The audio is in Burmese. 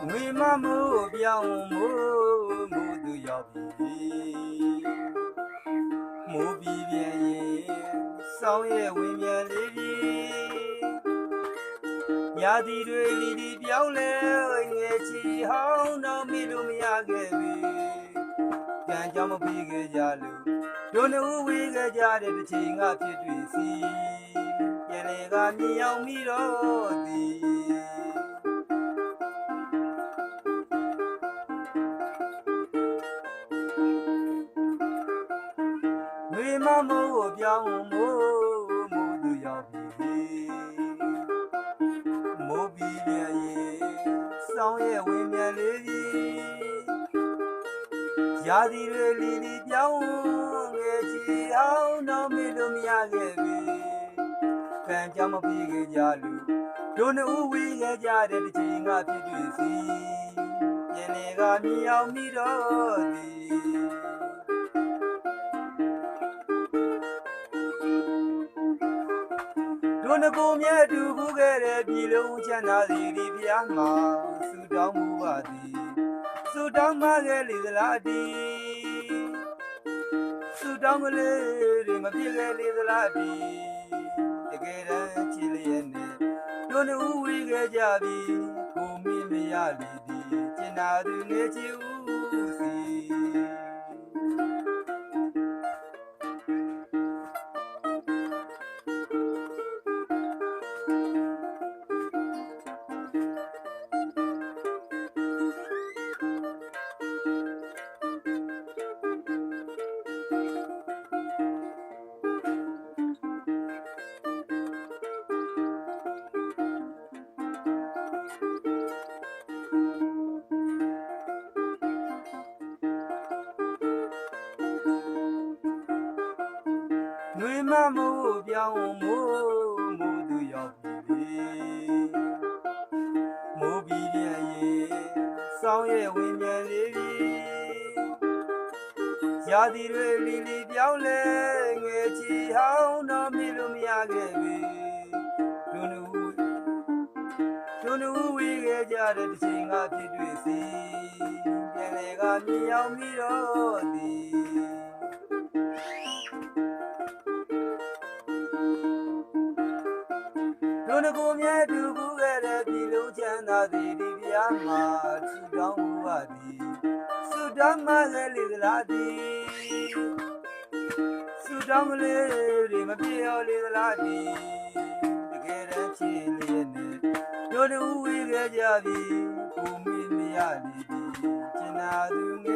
ငွေမမိုးပြောင်းမိုးသူရောက်ပြီမိုးပြီးပြန်ရင်စောင်းရဲ့ဝင်းမြန်လေးကြီးညာတီတွေလီလီပြောင်းလဲငယ်ချီဟောင်းတော့မိလို့မရခဲ့ပြီကံကြောင့်မပြီးခဲ့ကြလို့တို့နှစ်ဦးဝေးခဲ့ကြတဲ့တစ်ချိန်ကဖြစ်တွေ့စီပြန်လေကမြင်အောင်မိတော့သည်ငွေမမိုးပြောင်းမိုးသူရောက်ပြီမိုးပြီးပြန်ရင်စောင်းရဲ့ဝင်းမြန်လေးကြီးရာသီတွေလီလီပြောင်းငယ်ချီအောင်တော့မေ့လို့မရခဲ့ပြီကံကြောင့်မပြီးခဲ့ကြလို့တို့နှစ်ဦးဝေးခဲ့ကြတဲ့တစ်ချိန်ကဖြစ်တွေ့စီပြန်လေကမြင်အောင်မိတော့သည်တို့နှစ်ကိုမြဲတူခုခဲ့တဲ့ပြည်လုံးချမ်းသာစီဒီဖျားမှာဆုတောင်းမှုပါသည်ဆုတောင်းမခဲ့လေသလားဒီဆုတောင်းကလေးတွေမပြည့်ခဲ့လေသလားဒီတကယ်တမ်းချစ်လျက်နဲ့တို့နှစ်ဦးဝေးခဲ့ကြပြီကိုမင်းမရလေသည်ကျင်နာသူငယ်ချီဦးစီငွေမမိုးပြောင်းမိုးသူရောက်ပြီမိုးပြီးပြန်ရင်စောင်းရဲ့ဝင်းမြန်လေးကြီးရာသီတွေလီလီပြောင်းလဲငယ်ချီဟောင်းတော့မေ့လို့မရခဲ့ပြီတို့နှစ်ဦးဝေးခဲ့ကြတဲ့တစ်ချိန်ကဖြစ်တွေ့စီပြန်လေကမြင်အောင်မိတော့သည်တို့နှစ်ကိုမြဲတူခုခဲ့တဲ့ပြည်လုံးချမ်းသာသည်ဒီဖျားမှာဆုတောင်းမှုပါသည်ဆုတောင်းမခဲ့လေသလားသည်ဆုတောင်းကလေးတွေမပြေရောလေသလားသည်တကယ်တမ်းချစ်လျက်နဲ့တို့နှစ်ဦးဝေးခဲ့ကြပြီကိုမင်းမရလေသည်ကျင်နာသူငယ်